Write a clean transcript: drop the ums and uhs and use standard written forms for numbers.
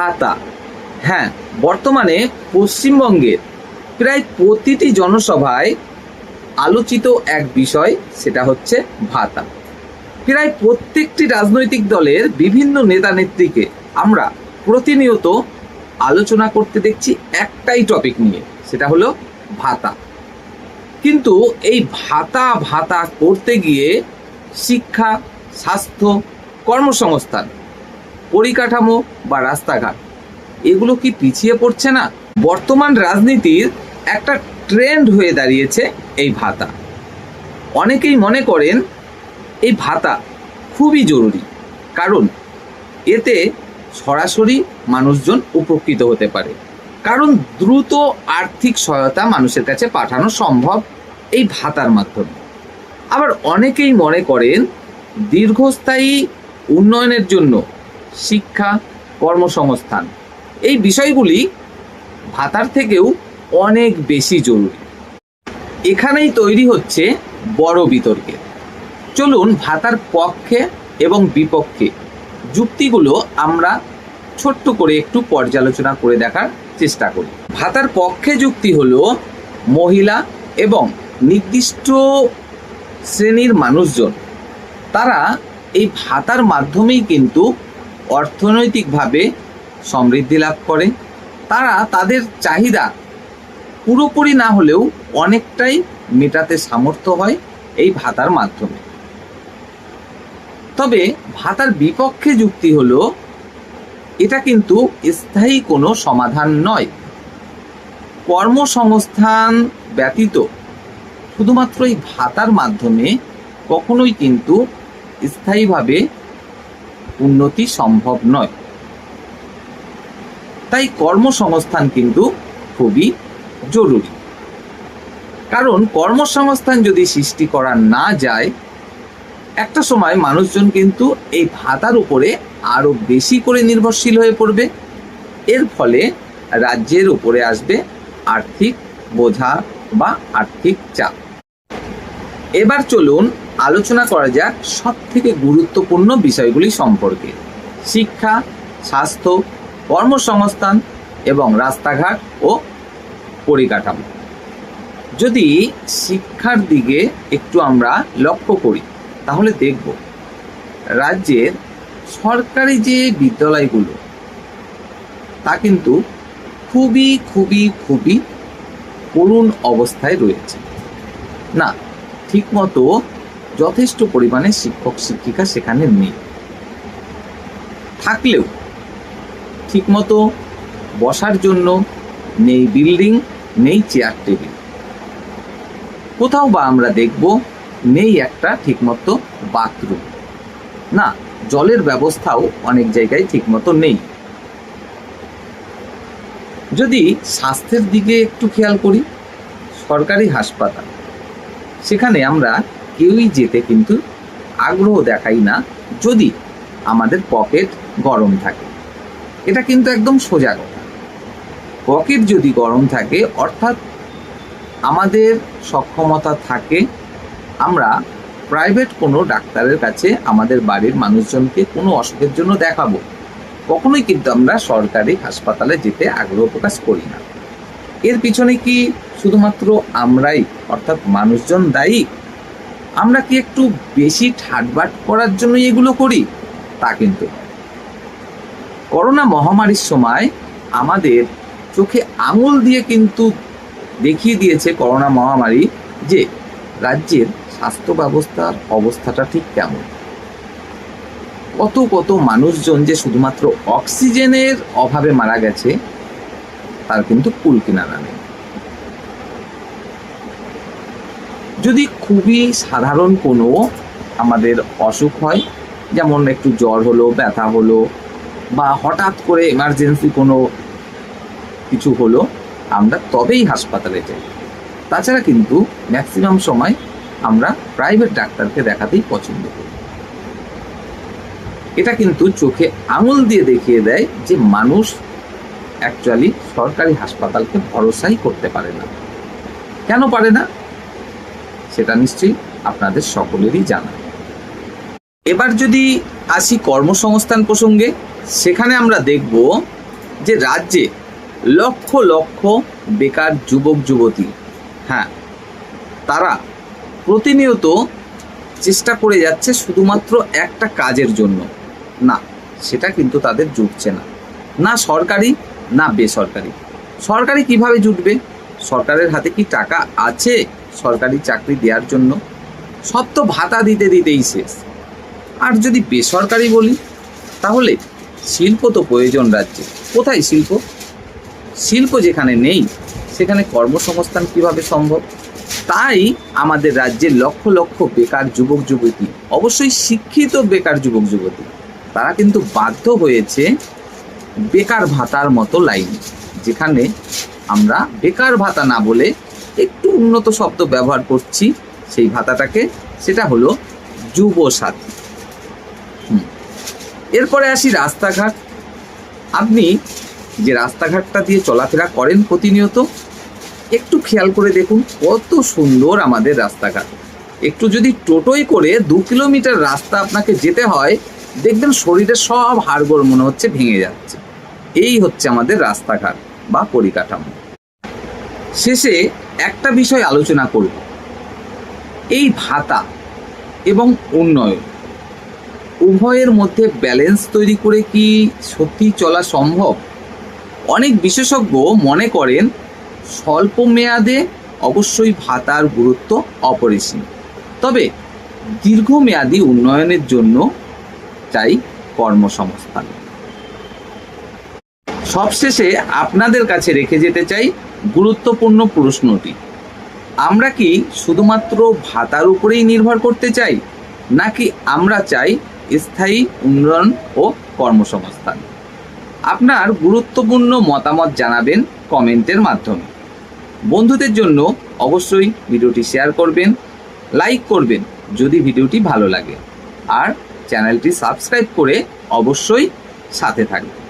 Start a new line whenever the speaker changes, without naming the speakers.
ভাতা। হ্যাঁ, বর্তমানে পশ্চিমবঙ্গের প্রায় প্রতিটি জনসভায় আলোচিত এক বিষয়, সেটা হচ্ছে ভাতা। প্রায় প্রত্যেকটি রাজনৈতিক দলের বিভিন্ন নেতা নেত্রীকে আমরা প্রতিনিয়ত আলোচনা করতে দেখছি একটাই টপিক নিয়ে, সেটা হলো ভাতা। কিন্তু এই ভাতা ভাতা করতে গিয়ে শিক্ষা, স্বাস্থ্য, কর্মসংস্থান, পরিকাঠামো বা রাস্তাঘাট এগুলো কি পিছিয়ে পড়ছে না? বর্তমান রাজনীতির একটা ট্রেন্ড হয়ে দাঁড়িয়েছে এই ভাতা। অনেকেই মনে করেন এই ভাতা খুবই জরুরি, কারণ এতে সরাসরি মানুষজন উপকৃত হতে পারে, কারণ দ্রুত আর্থিক সহায়তা মানুষের কাছে পাঠানো সম্ভব এই ভাতার মাধ্যমে। আবার অনেকেই মনে করেন দীর্ঘস্থায়ী উন্নয়নের জন্য শিক্ষা, কর্মসংস্থান এই বিষয়গুলি ভাতার থেকেও অনেক বেশি জরুরি। এখানেই তৈরি হচ্ছে বড় বিতর্কে। চলুন ভাতার পক্ষে এবং বিপক্ষে যুক্তিগুলো আমরা ছোট্ট করে একটু পর্যালোচনা করে দেখার চেষ্টা করি। ভাতার পক্ষে যুক্তি হলো মহিলা এবং নির্দিষ্ট শ্রেণীর মানুষজন, তারা এই ভাতার মাধ্যমেই কিন্তু অর্থনৈতিকভাবে সমৃদ্ধি লাভ করে। তারা তাদের চাহিদা পুরোপুরি না হলেও অনেকটাই মেটাতে সামর্থ্য হয় এই ভাতার মাধ্যমে। তবে ভাতার বিপক্ষে যুক্তি হলো এটা কিন্তু স্থায়ী কোনো সমাধান নয়। কর্মসংস্থান ব্যতীত শুধুমাত্র এই ভাতার মাধ্যমে কখনোই কিন্তু স্থায়ীভাবে উন্নতি সম্ভব নয়। তাই কর্মসংস্থান কিন্তু খুবই জরুরি, কারণ কর্মসংস্থান যদি সৃষ্টি করা না যায়, একটা সময় মানুষজন কিন্তু এই ভাতার উপরে আরো বেশি করে নির্ভরশীল হয়ে পড়বে। এর ফলে রাজ্যের উপরে আসবে আর্থিক বোঝা বা আর্থিক চাপ। এবার চলুন আলোচনা করা যাক সব থেকে গুরুত্বপূর্ণ বিষয়গুলি সম্পর্কে: শিক্ষা, স্বাস্থ্য, কর্মসংস্থান এবং রাস্তাঘাট ও পরিকাঠামো। যদি শিক্ষার দিকে একটু আমরা লক্ষ্য করি, তাহলে দেখব রাজ্যের সরকারি যে বিদ্যালয়গুলো তা কিন্তু খুবই খুবই খুবই করুণ অবস্থায় রয়েছে। না, ঠিকমতো যথেষ্ট পরিমাণে শিক্ষক শিক্ষিকা সেখানে নেই। থাকলেও ঠিকমতো বসার জন্য নেই বিল্ডিং, নেই চেয়ার টেবিল। কোথাও বা আমরা দেখব নেই একটা ঠিকমতো বাথরুম। না, জলের ব্যবস্থাও অনেক জায়গায় ঠিকমতো নেই। যদি স্বাস্থ্যের দিকে একটু খেয়াল করি, সরকারি হাসপাতাল, সেখানে আমরা কেউই যেতে কিন্তু আগ্রহ দেখাই না যদি আমাদের পকেট গরম থাকে। এটা কিন্তু একদম সোজা কথা। পকেট যদি গরম থাকে, অর্থাৎ আমাদের সক্ষমতা থাকে, আমরা প্রাইভেট কোনো ডাক্তারের কাছে আমাদের বাড়ির মানুষজনকে কোনো অসুখের জন্য দেখাবো, কখনোই কিন্তু আমরা সরকারি হাসপাতালে যেতে আগ্রহ প্রকাশ করি না। এর পিছনে কি শুধুমাত্র আমরাই, অর্থাৎ মানুষজন দায়ী? আমরা কি একটু বেশি ঠাটবাট করার জন্য এগুলো করি? তা কিন্তু করোনা মহামারীর সময় আমাদের চোখে আঙুল দিয়ে কিন্তু দেখিয়ে দিয়েছে করোনা মহামারী যে রাজ্যের স্বাস্থ্য ব্যবস্থার অবস্থাটা ঠিক কেমন। কত কত মানুষজন যে শুধুমাত্র অক্সিজেনের অভাবে মারা গেছে তার কিন্তু কুল কিনারা নেই। যদি খুবই সাধারণ কোনো আমাদের অসুখ হয়, যেমন একটু জ্বর হলো, ব্যথা হলো, বা হঠাৎ করে এমার্জেন্সি কোনো কিছু হলো, আমরা তবেই হাসপাতালে যাই। তাছাড়া কিন্তু ম্যাক্সিমাম সময় আমরা প্রাইভেট ডাক্তারকে দেখাতেই পছন্দ করি। এটা কিন্তু চোখে আঙুল দিয়ে দেখিয়ে দেয় যে মানুষ অ্যাকচুয়ালি সরকারি হাসপাতালকে ভরসাই করতে পারে না। কেন পারে না সেটা নিশ্চয়ই আপনাদের সকলেরই জানা। এবার যদি আসি কর্মসংস্থান প্রসঙ্গে, সেখানে আমরা দেখব যে রাজ্যে লক্ষ লক্ষ বেকার যুবক যুবতী, হ্যাঁ, তারা প্রতিনিয়ত চেষ্টা করে যাচ্ছে শুধুমাত্র একটা কাজের জন্য। না, সেটা কিন্তু তাদের জুটছে না, না সরকারি না বেসরকারি। সরকারি কিভাবে জুটবে? সরকারের হাতে কি টাকা আছে সরকারি চাকরি দেওয়ার জন্য? সব তো ভাতা দিতে দিতেই শেষ। আর যদি বেসরকারি বলি, তাহলে শিল্প তো প্রয়োজন রাজ্যে। কোথায় শিল্প? শিল্প যেখানে নেই সেখানে কর্মসংস্থান কিভাবে সম্ভব? তাই আমাদের রাজ্যে লক্ষ লক্ষ বেকার যুবক যুবতী, অবশ্যই শিক্ষিত বেকার যুবক যুবতী, তারা কিন্তু বাধ্য হয়েছে বেকার ভাতার মতো লাইন, যেখানে আমরা বেকার ভাতা না বলে একটু উন্নত শব্দ ব্যবহার করছি সেই ভাতাটাকে, সেটা হলো যুব সাথী। এরপরে আসি রাস্তাঘাট। আপনি যে রাস্তাঘাটটা দিয়ে চলাফেরা করেন প্রতিনিয়ত, একটু খেয়াল করে দেখুন কত সুন্দর আমাদের রাস্তাঘাট। একটু যদি টোটোয় করে 2 কিলোমিটার রাস্তা আপনাকে যেতে হয়, দেখবেন শরীরের সব হাড়গোড় মনে হচ্ছে ভেঙে যাচ্ছে। এই হচ্ছে আমাদের রাস্তাঘাট বা পরিকাঠামো। শেষে একটা বিষয় আলোচনা করব, এই ভাতা এবং উন্নয়ন উভয়ের মধ্যে ব্যালেন্স তৈরি করে কি সত্যি চলা সম্ভব? অনেক বিশেষজ্ঞ মনে করেন স্বল্প মেয়াদে অবশ্যই ভাতার গুরুত্ব অপরিসীম, তবে দীর্ঘমেয়াদী উন্নয়নের জন্য চাই কর্মসংস্থান। সবশেষে আপনাদের কাছে রেখে যেতে চাই গুরুত্বপূর্ণ প্রশ্নটি, আমরা কি শুধুমাত্র ভাতার উপরেই নির্ভর করতে চাই, নাকি আমরা চাই স্থায়ী উন্নয়ন ও কর্মসংস্থান? আপনার গুরুত্বপূর্ণ মতামত জানাবেন কমেন্টের মাধ্যমে। বন্ধুদের জন্য অবশ্যই ভিডিওটি শেয়ার করবেন, লাইক করবেন যদি ভিডিওটি ভালো লাগে, আর চ্যানেলটি সাবস্ক্রাইব করে অবশ্যই সাথে থাকবেন।